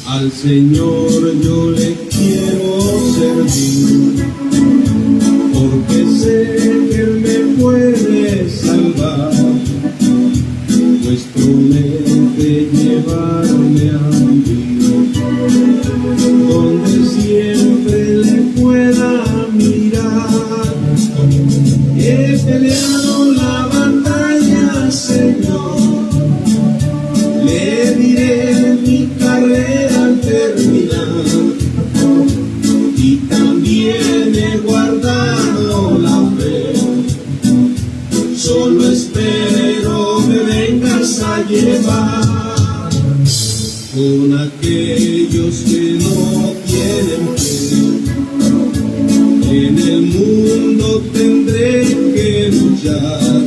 Al Señor yo le quiero servir, porque sé que Él me puede salvar, pues promete llevarme a vivir, donde siempre le pueda mirar. He peleado la batalla, Señor, le diré mi carrera al terminar, y también he guardado la fe. Solo espero me vengas a llevar con aquellos que no tienen fe. En el mundo tendré que luchar,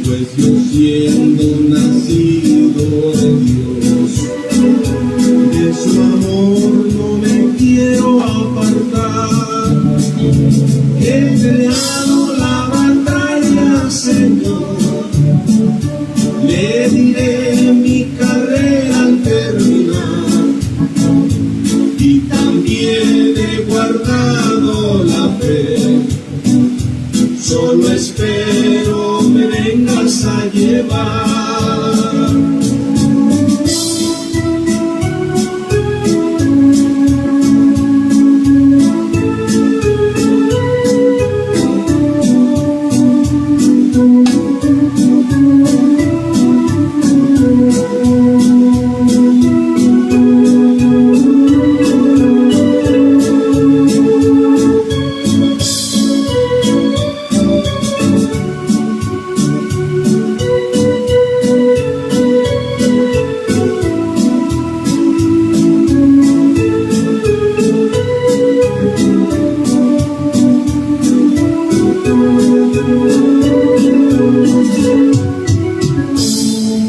pues yo siendo nacido de Dios, de su amor no me quiero apartar. He peleado la batalla, Señor, le diré mi carrera al terminar, y también he guardado la fe. Solo espero me vengas a llevar.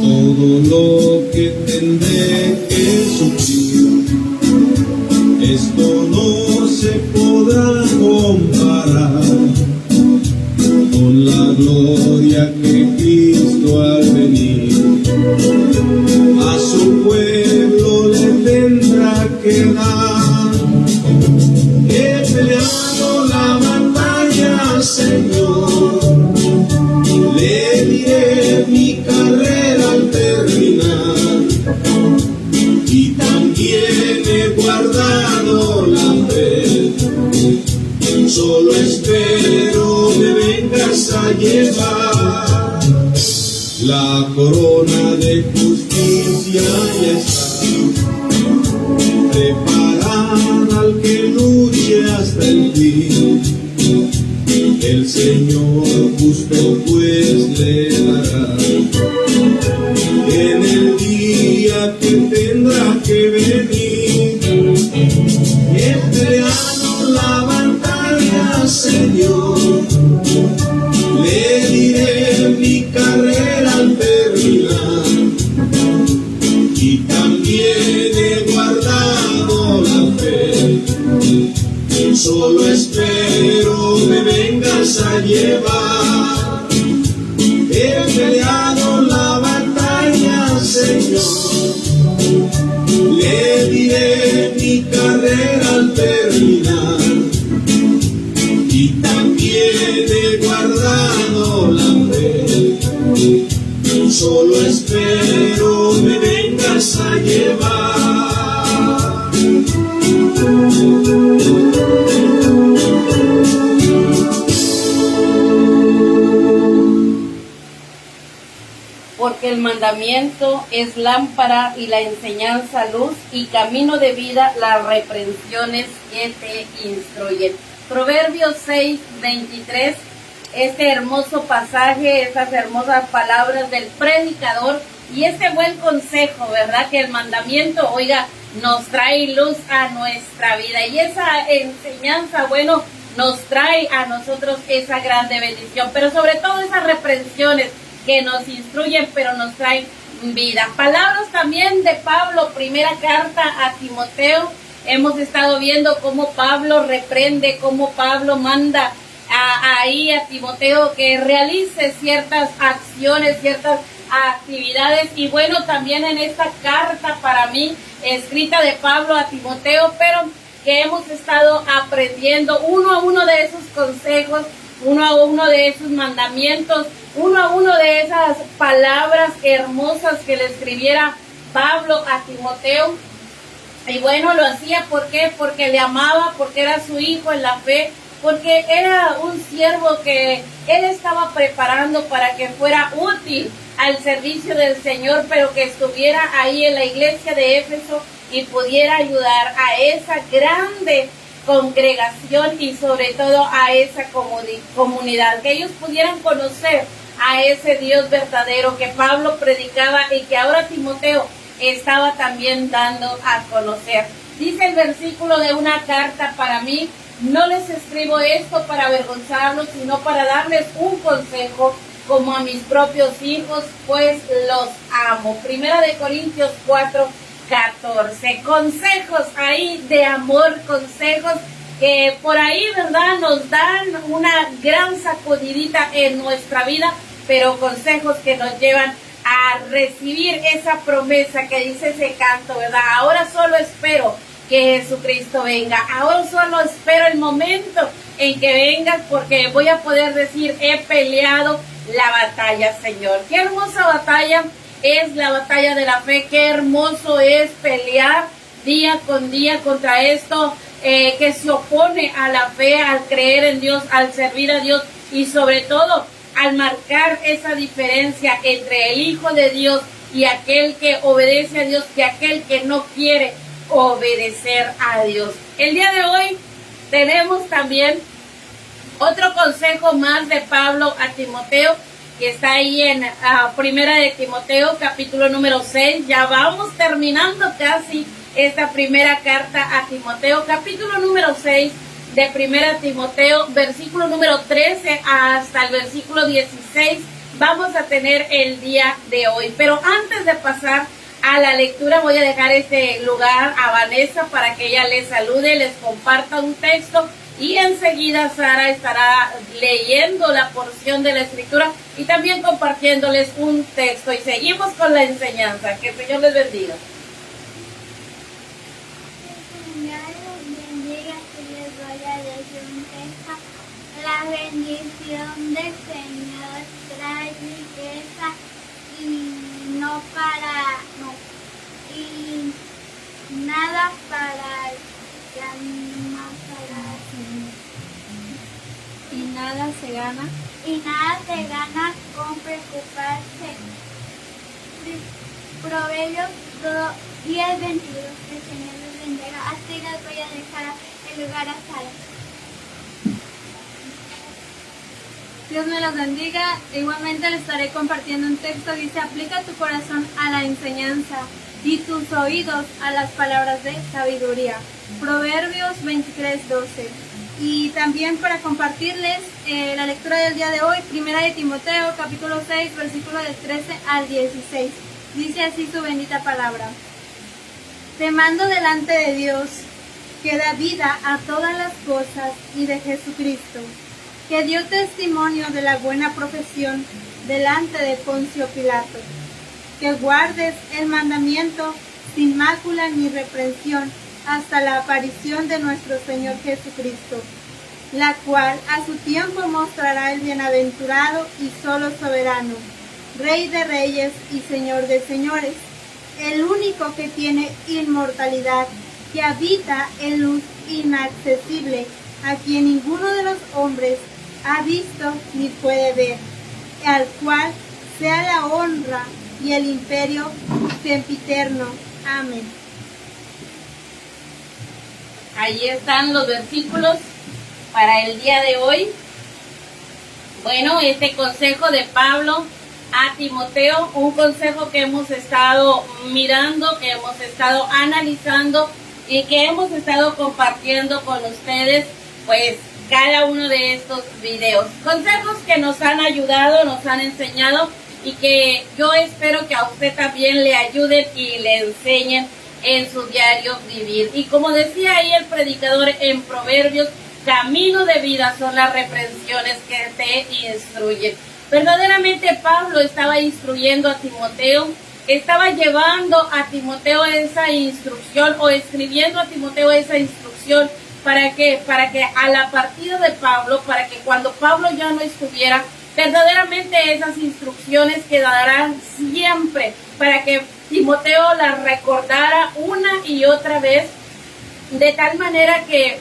Todo lo que tendré que sufrir, esto no se podrá comparar con la gloria que Cristo al venir a su pueblo le tendrá que dar. He peleado la batalla, Señor, le diré mi carrera al terminar, y también he guardado la fe. Solo espero me vengas a llevar. La corona de justicia ya está preparada al que luche hasta el fin. El Señor justo pues le dará en el día que tendrá que venir. He peleado la batalla, Señor, le diré mi carrera al terminar, y también he guardado la fe. Solo espero me vengas a llevar. He peleado la batalla, Señor, le diré mi carrera al terminar, y también he guardado la fe. Solo espero me vengas a llevar. Porque el mandamiento es lámpara y la enseñanza luz, y camino de vida las reprensiones que te instruyen. Proverbios 6:23, este hermoso pasaje, estas hermosas palabras del predicador y este buen consejo, ¿verdad? Que el mandamiento, oiga, nos trae luz a nuestra vida, y esa enseñanza, bueno, nos trae a nosotros esa grande bendición, pero sobre todo esas reprensiones que nos instruyen, pero nos traen vida. Palabras también de Pablo, primera carta a Timoteo. Hemos estado viendo cómo Pablo reprende, cómo Pablo manda ahí a Timoteo que realice ciertas acciones, ciertas actividades. Y bueno, también en esta carta para mí, escrita de Pablo a Timoteo, pero que hemos estado aprendiendo uno a uno de esos consejos, uno a uno de esos mandamientos, uno a uno de esas palabras hermosas que le escribiera Pablo a Timoteo. Y bueno, lo hacía, ¿por qué? Porque le amaba, porque era su hijo en la fe, porque era un siervo que él estaba preparando para que fuera útil al servicio del Señor, pero que estuviera ahí en la iglesia de Éfeso y pudiera ayudar a esa grande congregación y sobre todo a esa comunidad, que ellos pudieran conocer a ese Dios verdadero que Pablo predicaba y que ahora Timoteo estaba también dando a conocer. Dice el versículo de una carta para mí: no les escribo esto para avergonzarlos, sino para darles un consejo como a mis propios hijos, pues los amo. Primera de Corintios 4:14. Consejos ahí de amor, consejos que por ahí, ¿verdad?, nos dan una gran sacudidita en nuestra vida, pero consejos que nos llevan a recibir esa promesa que dice ese canto, ¿verdad? Ahora solo espero que Jesucristo venga. Ahora solo espero el momento en que vengas, porque voy a poder decir: he peleado la batalla, Señor. Qué hermosa batalla es la batalla de la fe. Qué hermoso es pelear día con día contra esto que se opone a la fe, al creer en Dios, al servir a Dios y sobre todo al marcar esa diferencia entre el Hijo de Dios y aquel que obedece a Dios y aquel que no quiere obedecer a Dios. El día de hoy tenemos también otro consejo más de Pablo a Timoteo, que está ahí en Primera de Timoteo, capítulo número 6. Ya vamos terminando casi esta primera carta a Timoteo, capítulo número 6 de Primera Timoteo, versículo número 13 hasta el versículo 16, vamos a tener el día de hoy. Pero antes de pasar a la lectura, voy a dejar este lugar a Vanessa para que ella les salude, les comparta un texto y enseguida Sara estará leyendo la porción de la escritura y también compartiéndoles un texto. Y seguimos con la enseñanza. Que el Señor les bendiga. La bendición del Señor trae riqueza y nada para y nada se gana con preocuparse. Proverbios 10:22. El Señor les bendiga. Así les voy a dejar el lugar a Sara. Dios me los bendiga. Igualmente les estaré compartiendo un texto. Dice: aplica tu corazón a la enseñanza y tus oídos a las palabras de sabiduría. Proverbios 23:12. Y también para compartirles la lectura del día de hoy, Primera de Timoteo, capítulo 6, versículo del 13 al 16. Dice así su bendita palabra: te mando delante de Dios, que da vida a todas las cosas, y de Jesucristo, que dio testimonio de la buena profesión delante de Poncio Pilato, que guardes el mandamiento sin mácula ni reprensión hasta la aparición de nuestro Señor Jesucristo, la cual a su tiempo mostrará el bienaventurado y solo soberano, Rey de reyes y Señor de señores, el único que tiene inmortalidad, que habita en luz inaccesible, a quien ninguno de los hombres ha visto ni puede ver, al cual sea la honra y el imperio sempiterno. Amén. Ahí están los versículos para el día de hoy. Bueno, este consejo de Pablo a Timoteo, un consejo que hemos estado mirando, que hemos estado analizando y que hemos estado compartiendo con ustedes, pues cada uno de estos videos. Consejos que nos han ayudado, nos han enseñado y que yo espero que a usted también le ayuden y le enseñen en su diario vivir. Y como decía ahí el predicador en Proverbios, camino de vida son las reprensiones que te instruyen. Verdaderamente Pablo estaba instruyendo a Timoteo, estaba llevando a Timoteo esa instrucción o escribiendo a Timoteo esa instrucción. ¿Para qué? Para que a la partida de Pablo, para que cuando Pablo ya no estuviera, verdaderamente esas instrucciones quedarán siempre, para que Timoteo las recordara una y otra vez, de tal manera que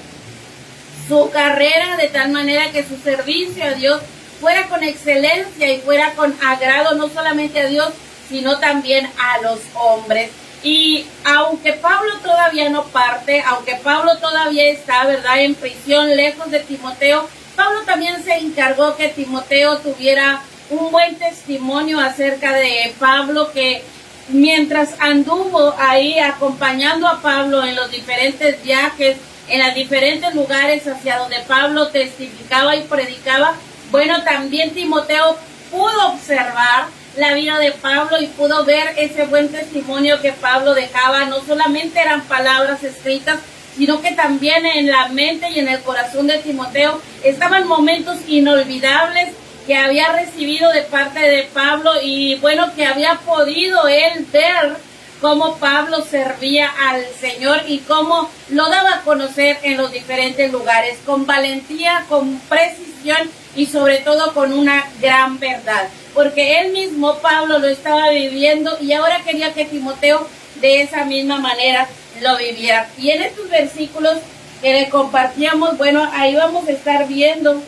su carrera, de tal manera que su servicio a Dios fuera con excelencia y fuera con agrado, no solamente a Dios, sino también a los hombres. Y aunque Pablo todavía no parte, aunque Pablo todavía está, ¿verdad?, en prisión, lejos de Timoteo, Pablo también se encargó que Timoteo tuviera un buen testimonio acerca de Pablo, que mientras anduvo ahí acompañando a Pablo en los diferentes viajes, en los diferentes lugares hacia donde Pablo testificaba y predicaba, bueno, también Timoteo pudo observar la vida de Pablo y pudo ver ese buen testimonio que Pablo dejaba. No solamente eran palabras escritas, sino que también en la mente y en el corazón de Timoteo estaban momentos inolvidables que había recibido de parte de Pablo y bueno, que había podido él ver cómo Pablo servía al Señor y cómo lo daba a conocer en los diferentes lugares, con valentía, con precisión y sobre todo con una gran verdad, porque él mismo, Pablo, lo estaba viviendo y ahora quería que Timoteo de esa misma manera lo viviera. Y en estos versículos que le compartíamos, bueno, ahí vamos a estar viendo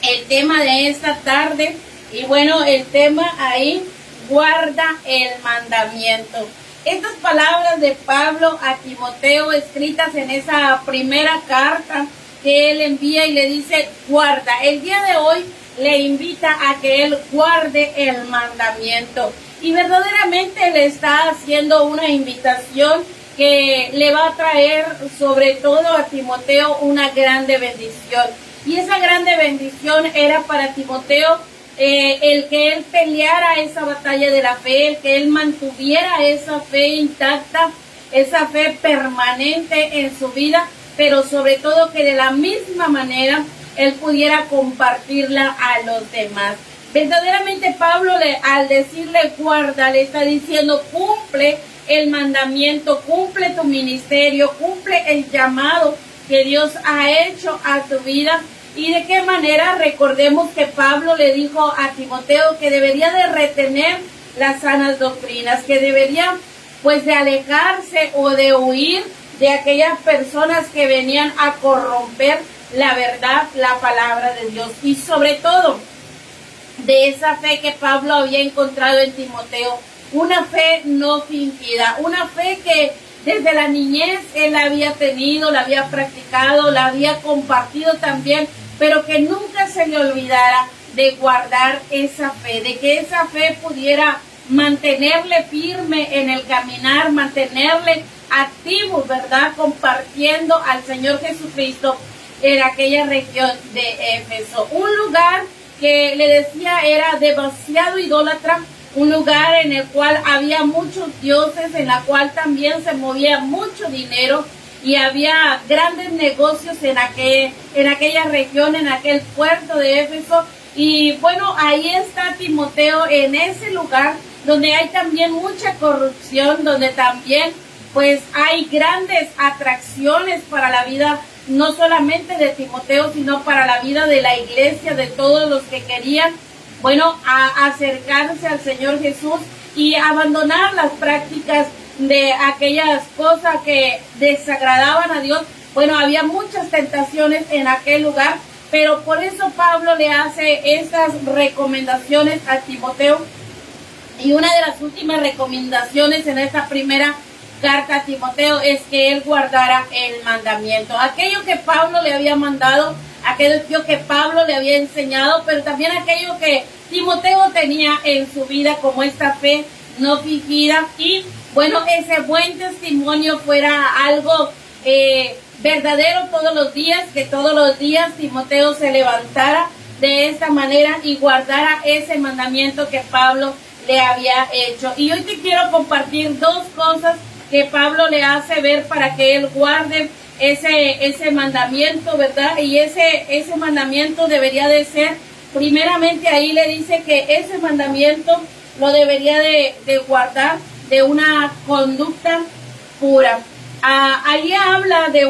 el tema de esta tarde y bueno, el tema ahí, guarda el mandamiento. Estas palabras de Pablo a Timoteo escritas en esa primera carta que él envía y le dice, guarda. El día de hoy le invita a que él guarde el mandamiento. Y verdaderamente le está haciendo una invitación que le va a traer sobre todo a Timoteo una grande bendición. Y esa grande bendición era para Timoteo el que él peleara esa batalla de la fe, el que él mantuviera esa fe intacta, esa fe permanente en su vida, pero sobre todo que de la misma manera él pudiera compartirla a los demás. Verdaderamente Pablo al decirle guarda, le está diciendo cumple el mandamiento, cumple tu ministerio, cumple el llamado que Dios ha hecho a tu vida. ¿Y de qué manera? Recordemos que Pablo le dijo a Timoteo que debería de retener las sanas doctrinas, que debería pues de alejarse o de huir de aquellas personas que venían a corromper la verdad, la palabra de Dios, y sobre todo de esa fe que Pablo había encontrado en Timoteo, una fe no fingida, una fe que desde la niñez él la había tenido, la había practicado, la había compartido también, pero que nunca se le olvidara de guardar esa fe, de que esa fe pudiera mantenerle firme en el caminar, mantenerle activo, ¿verdad?, compartiendo al Señor Jesucristo en aquella región de Éfeso, un lugar que le decía era demasiado idólatra, un lugar en el cual había muchos dioses, en la cual también se movía mucho dinero y había grandes negocios en aquella región, en aquel puerto de Éfeso. Y bueno, ahí está Timoteo en ese lugar donde hay también mucha corrupción, donde también pues hay grandes atracciones para la vida, no solamente de Timoteo, sino para la vida de la iglesia, de todos los que querían, bueno, acercarse al Señor Jesús y abandonar las prácticas de aquellas cosas que desagradaban a Dios. Bueno, había muchas tentaciones en aquel lugar, pero por eso Pablo le hace estas recomendaciones a Timoteo. Y una de las últimas recomendaciones en esta primera carta a Timoteo es que él guardara el mandamiento. Aquello que Pablo le había mandado, aquello que Pablo le había enseñado, pero también aquello que Timoteo tenía en su vida como esta fe no fingida. Y bueno, ese buen testimonio fuera algo verdadero todos los días, que todos los días Timoteo se levantara de esta manera y guardara ese mandamiento que Pablo le había hecho. Y hoy te quiero compartir dos cosas que Pablo le hace ver para que él guarde ese mandamiento, ¿verdad? Y ese mandamiento debería de ser, primeramente ahí le dice que ese mandamiento lo debería de guardar de una conducta pura. Ahí habla de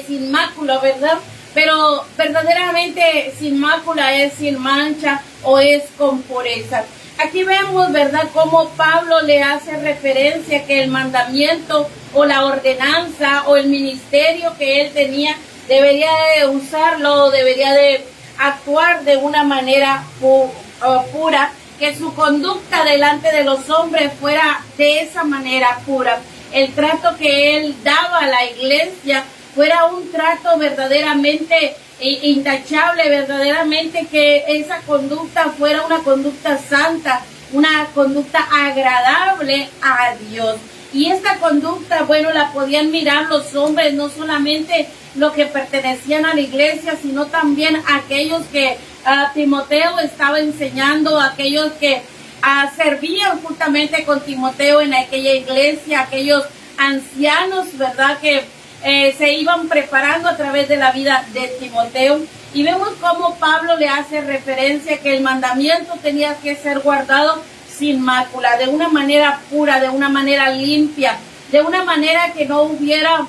sin mácula, ¿verdad? Pero verdaderamente sin mácula es sin mancha o es con pureza. Aquí vemos, ¿verdad?, cómo Pablo le hace referencia que el mandamiento o la ordenanza o el ministerio que él tenía debería de usarlo, debería de actuar de una manera pura, que su conducta delante de los hombres fuera de esa manera pura. El trato que él daba a la iglesia fuera un trato verdaderamente intachable, verdaderamente que esa conducta fuera una conducta santa, una conducta agradable a Dios. Y esta conducta, bueno, la podían mirar los hombres, no solamente los que pertenecían a la iglesia, sino también aquellos que Timoteo estaba enseñando, aquellos que servían justamente con Timoteo en aquella iglesia, aquellos ancianos, ¿verdad?, que se iban preparando a través de la vida de Timoteo. Y vemos cómo Pablo le hace referencia que el mandamiento tenía que ser guardado sin mácula, de una manera pura, de una manera limpia, de una manera que no hubiera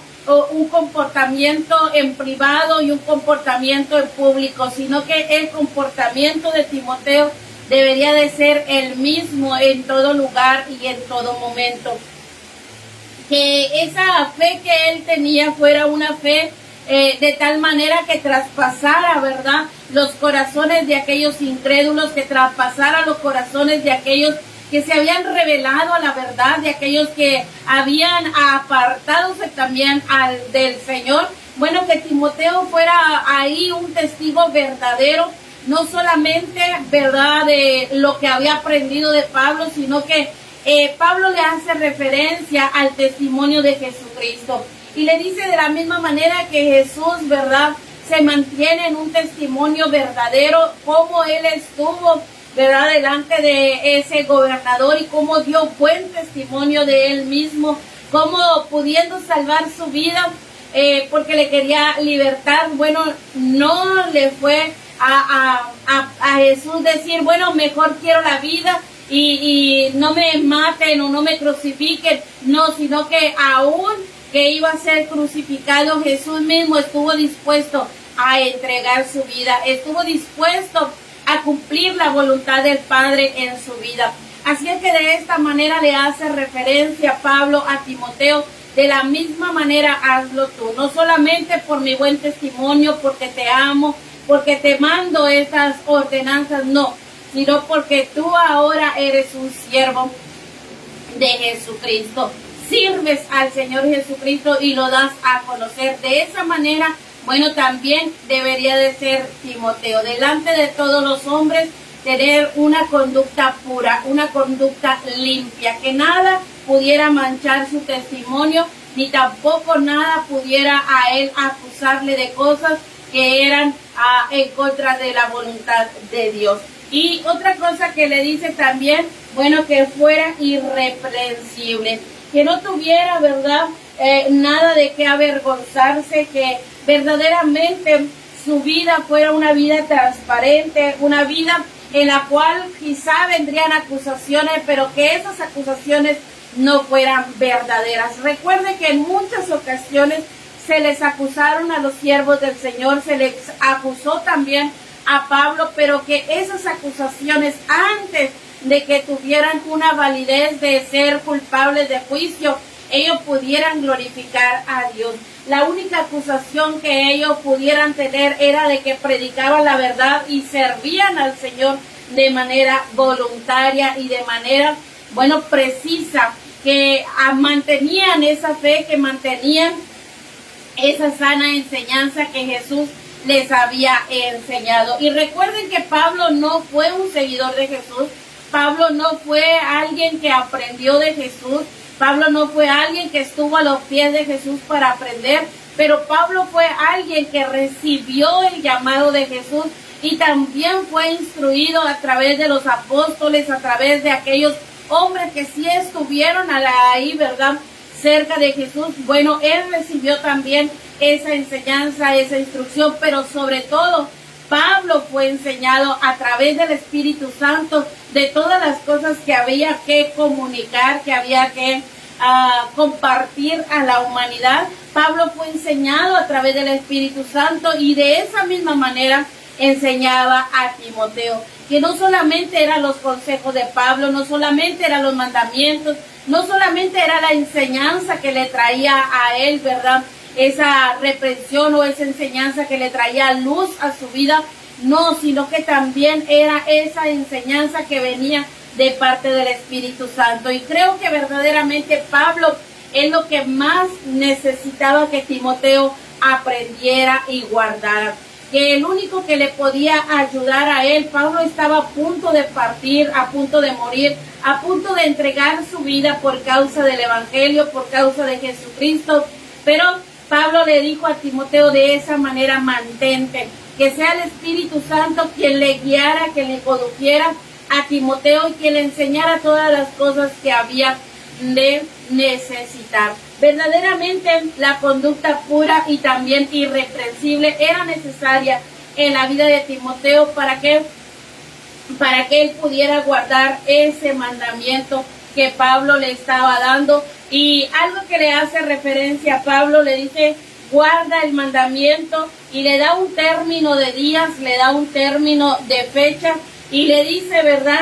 un comportamiento en privado y un comportamiento en público, sino que el comportamiento de Timoteo debería de ser el mismo en todo lugar y en todo momento. Que esa fe que él tenía fuera una fe de tal manera que traspasara, ¿verdad?, los corazones de aquellos incrédulos, que traspasara los corazones de aquellos que se habían revelado a la verdad, de aquellos que habían apartado también del Señor. Bueno, que Timoteo fuera ahí un testigo verdadero, no solamente, ¿verdad?, de lo que había aprendido de Pablo, sino que Pablo le hace referencia al testimonio de Jesucristo y le dice de la misma manera que Jesús, ¿verdad?, se mantiene en un testimonio verdadero, cómo él estuvo, ¿verdad?, delante de ese gobernador y cómo dio buen testimonio de él mismo, cómo pudiendo salvar su vida porque le quería libertad. Bueno, no le fue a Jesús decir, bueno, mejor quiero la vida y no me maten o no me crucifiquen, no, sino que aún que iba a ser crucificado, Jesús mismo estuvo dispuesto a entregar su vida, estuvo dispuesto a cumplir la voluntad del Padre en su vida. Así es que de esta manera le hace referencia Pablo a Timoteo, de la misma manera hazlo tú, no solamente por mi buen testimonio, porque te amo, porque te mando estas ordenanzas, no, sino porque tú ahora eres un siervo de Jesucristo. Sirves al Señor Jesucristo y lo das a conocer. De esa manera, bueno, también debería de ser Timoteo. Delante de todos los hombres, tener una conducta pura, una conducta limpia, que nada pudiera manchar su testimonio, ni tampoco nada pudiera a él acusarle de cosas que eran en contra de la voluntad de Dios. Y otra cosa que le dice también, bueno, que fuera irreprensible, que no tuviera, ¿verdad?, nada de qué avergonzarse, que verdaderamente su vida fuera una vida transparente, una vida en la cual quizá vendrían acusaciones, pero que esas acusaciones no fueran verdaderas. Recuerde que en muchas ocasiones se les acusaron a los siervos del Señor, se les acusó también a Pablo, pero que esas acusaciones, antes de que tuvieran una validez de ser culpables de juicio, ellos pudieran glorificar a Dios. La única acusación que ellos pudieran tener era de que predicaban la verdad y servían al Señor de manera voluntaria y de manera, bueno, precisa, que mantenían esa fe, que mantenían esa sana enseñanza que Jesús les había enseñado. Y recuerden que Pablo no fue un seguidor de Jesús, Pablo no fue alguien que aprendió de Jesús, Pablo no fue alguien que estuvo a los pies de Jesús para aprender, pero Pablo fue alguien que recibió el llamado de Jesús y también fue instruido a través de los apóstoles, a través de aquellos hombres que sí estuvieron ahí, ¿verdad?, cerca de Jesús. Bueno, él recibió también esa enseñanza, esa instrucción, pero sobre todo Pablo fue enseñado a través del Espíritu Santo de todas las cosas que había que comunicar, que había que compartir a la humanidad. Pablo fue enseñado a través del Espíritu Santo y de esa misma manera enseñaba a Timoteo, que no solamente eran los consejos de Pablo, no solamente eran los mandamientos, no solamente era la enseñanza que le traía a él, ¿verdad?, esa reprensión o esa enseñanza que le traía luz a su vida, no, sino que también era esa enseñanza que venía de parte del Espíritu Santo. Y creo que verdaderamente Pablo es lo que más necesitaba que Timoteo aprendiera y guardara. Que el único que le podía ayudar a él, Pablo estaba a punto de partir, a punto de morir, a punto de entregar su vida por causa del Evangelio, por causa de Jesucristo, pero Pablo le dijo a Timoteo de esa manera: mantente, que sea el Espíritu Santo quien le guiara, quien le condujera a Timoteo y quien le enseñara todas las cosas que había de necesitar. Verdaderamente la conducta pura y también irreprensible era necesaria en la vida de Timoteo para que él pudiera guardar ese mandamiento que Pablo le estaba dando. Y algo que le hace referencia a Pablo, le dice: guarda el mandamiento, y le da un término de días, le da un término de fecha, y le dice, ¿verdad?,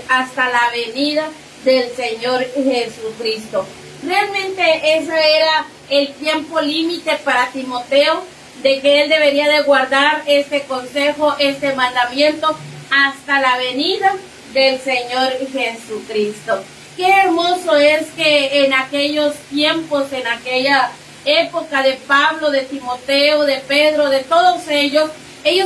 hasta la venida del Señor Jesucristo. Realmente ese era el tiempo límite para Timoteo, de que él debería de guardar este consejo, este mandamiento, hasta la venida del Señor Jesucristo. Qué hermoso es que en aquellos tiempos, en aquella época de Pablo, de Timoteo, de Pedro, de todos ellos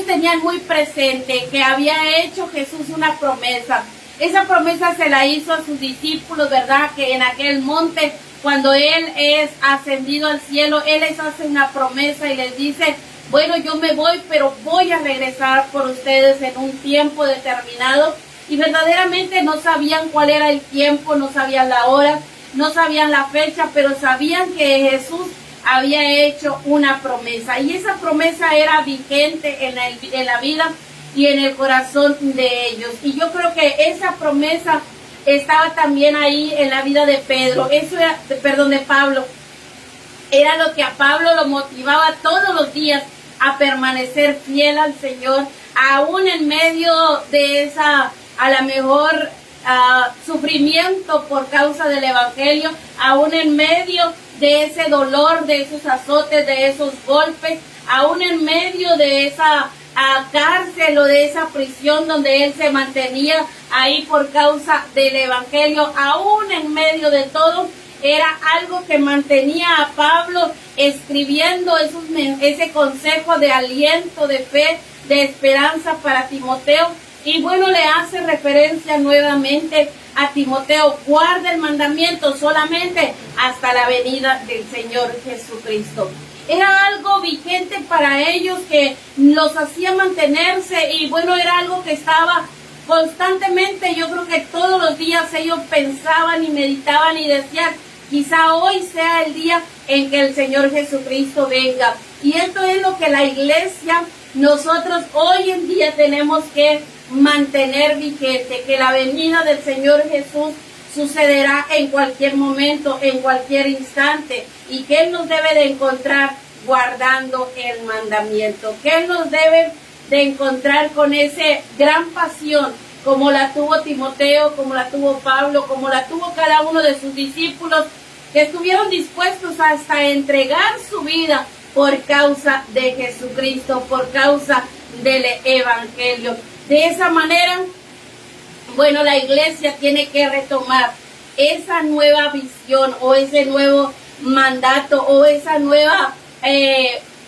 tenían muy presente que había hecho Jesús una promesa. Esa promesa se la hizo a sus discípulos, ¿verdad?, que en aquel monte, cuando Él es ascendido al cielo, Él les hace una promesa y les dice: bueno, yo me voy, pero voy a regresar por ustedes en un tiempo determinado. Y verdaderamente no sabían cuál era el tiempo, no sabían la hora, no sabían la fecha, pero sabían que Jesús había hecho una promesa. Y esa promesa era vigente en la vida y en el corazón de ellos. Y yo creo que esa promesa estaba también ahí en la vida de de Pablo. Era lo que a Pablo lo motivaba todos los días a permanecer fiel al Señor, aún en medio de esa, a lo mejor, sufrimiento por causa del Evangelio, aún en medio de ese dolor, de esos azotes, de esos golpes, aún en medio de esa cárcel o de esa prisión donde él se mantenía ahí por causa del Evangelio, aún en medio de todo, era algo que mantenía a Pablo escribiendo ese consejo de aliento, de fe, de esperanza para Timoteo. Y bueno, le hace referencia nuevamente a Timoteo: guarda el mandamiento solamente hasta la venida del Señor Jesucristo. Era algo vigente para ellos que los hacía mantenerse, y bueno, era algo que estaba constantemente. Yo creo que todos los días ellos pensaban y meditaban y decían: quizá hoy sea el día en que el Señor Jesucristo venga. Y esto es lo que la iglesia, nosotros hoy en día tenemos que mantener vigente, que la venida del Señor Jesús sucederá en cualquier momento, en cualquier instante, y que Él nos debe de encontrar guardando el mandamiento, que Él nos debe de encontrar con esa gran pasión, como la tuvo Timoteo, como la tuvo Pablo, como la tuvo cada uno de sus discípulos, que estuvieron dispuestos hasta entregar su vida por causa de Jesucristo, por causa del Evangelio. De esa manera, bueno, la iglesia tiene que retomar esa nueva visión, o ese nuevo mandato, o esa nueva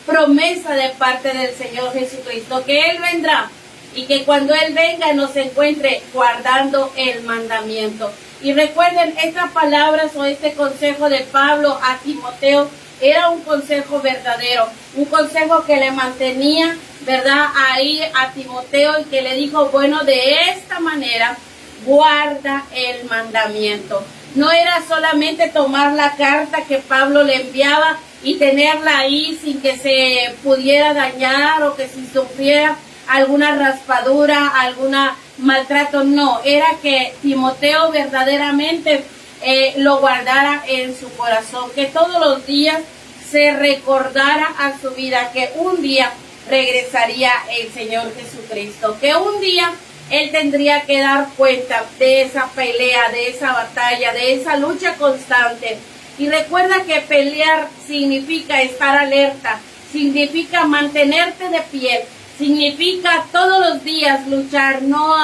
promesa de parte del Señor Jesucristo, que Él vendrá, y que cuando Él venga nos encuentre guardando el mandamiento. Y recuerden, estas palabras o este consejo de Pablo a Timoteo era un consejo verdadero, un consejo que le mantenía, ¿verdad?, ahí a Timoteo, y que le dijo, bueno, de esta manera guarda el mandamiento. No era solamente tomar la carta que Pablo le enviaba y tenerla ahí sin que se pudiera dañar o que si sufriera alguna raspadura, alguna maltrato. No, era que Timoteo verdaderamente lo guardara en su corazón, que todos los días se recordara a su vida que un día regresaría el Señor Jesucristo, que un día Él tendría que dar cuenta de esa pelea, de esa batalla, de esa lucha constante. Y recuerda que pelear significa estar alerta, significa mantenerte de pie, significa todos los días luchar, no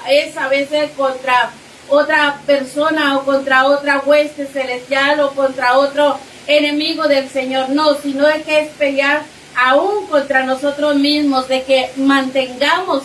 es a veces contra otra persona o contra otra hueste celestial o contra otro enemigo del Señor, no, sino de que es pelear aún contra nosotros mismos, de que mantengamos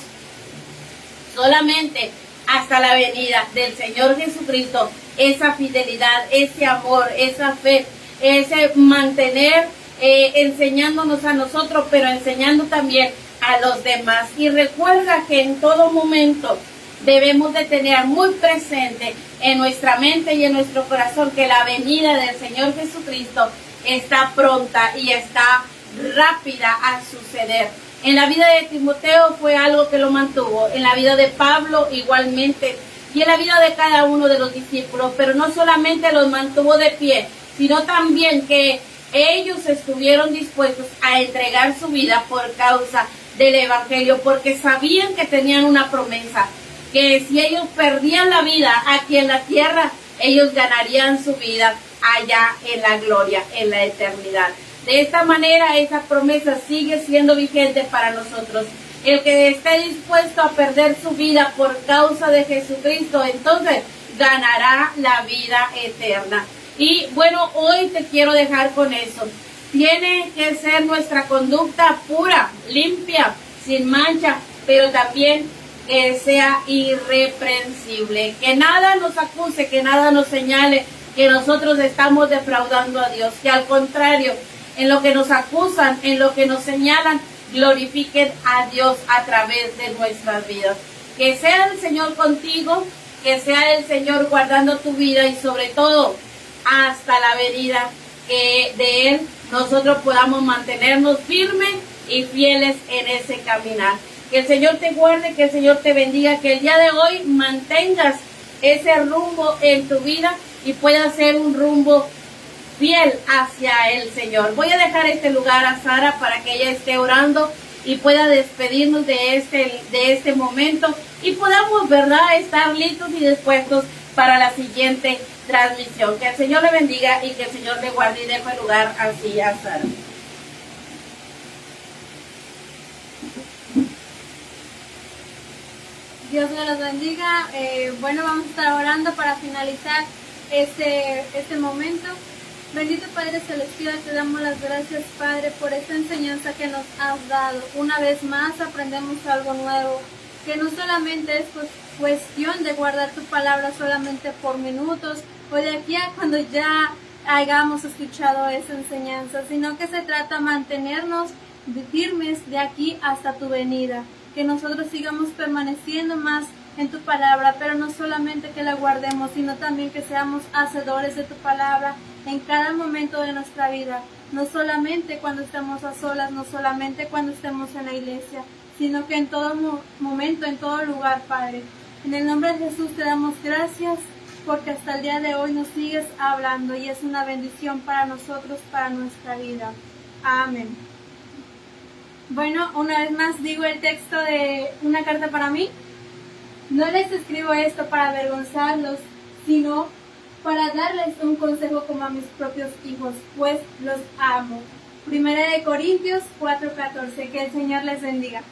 solamente hasta la venida del Señor Jesucristo esa fidelidad, ese amor, esa fe, ese mantener enseñándonos a nosotros, pero enseñando también a los demás. Y recuerda que en todo momento debemos de tener muy presente en nuestra mente y en nuestro corazón que la venida del Señor Jesucristo está pronta y está rápida a suceder. En la vida de Timoteo fue algo que lo mantuvo, en la vida de Pablo igualmente, y en la vida de cada uno de los discípulos, pero no solamente los mantuvo de pie, sino también que ellos estuvieron dispuestos a entregar su vida por causa del Evangelio, porque sabían que tenían una promesa, que si ellos perdían la vida aquí en la tierra, ellos ganarían su vida allá en la gloria, en la eternidad. De esta manera, esa promesa sigue siendo vigente para nosotros. El que esté dispuesto a perder su vida por causa de Jesucristo, entonces ganará la vida eterna. Y bueno, hoy te quiero dejar con eso. Tiene que ser nuestra conducta pura, limpia, sin mancha, pero también que sea irreprensible. Que nada nos acuse, que nada nos señale que nosotros estamos defraudando a Dios. Que al contrario, en lo que nos acusan, en lo que nos señalan, glorifiquen a Dios a través de nuestras vidas. Que sea el Señor contigo, que sea el Señor guardando tu vida y sobre todo hasta la venida de Él, nosotros podamos mantenernos firmes y fieles en ese caminar. Que el Señor te guarde, que el Señor te bendiga, que el día de hoy mantengas ese rumbo en tu vida y pueda ser un rumbo fiel hacia el Señor. Voy a dejar este lugar a Sara para que ella esté orando y pueda despedirnos de este momento y podamos, ¿verdad?, estar listos y dispuestos para la siguiente transmisión. Que el Señor le bendiga y que el Señor le guarde, y dejo el lugar así a Sara. Dios me los bendiga. Bueno, vamos a estar orando para finalizar este momento. Bendito Padre Celestial, te damos las gracias, Padre, por esta enseñanza que nos has dado. Una vez más aprendemos algo nuevo, que no solamente es cuestión de guardar tu palabra solamente por minutos o de aquí a cuando ya hayamos escuchado esa enseñanza, sino que se trata de mantenernos firmes de aquí hasta tu venida, que nosotros sigamos permaneciendo más en tu palabra, pero no solamente que la guardemos, sino también que seamos hacedores de tu palabra en cada momento de nuestra vida, no solamente cuando estemos a solas, no solamente cuando estemos en la iglesia, sino que en todo momento, en todo lugar, Padre. En el nombre de Jesús te damos gracias, porque hasta el día de hoy nos sigues hablando y es una bendición para nosotros, para nuestra vida. Amén. Bueno, una vez más digo el texto de una carta para mí. No les escribo esto para avergonzarlos, sino para darles un consejo como a mis propios hijos, pues los amo. 1 Corintios 4:14, que el Señor les bendiga.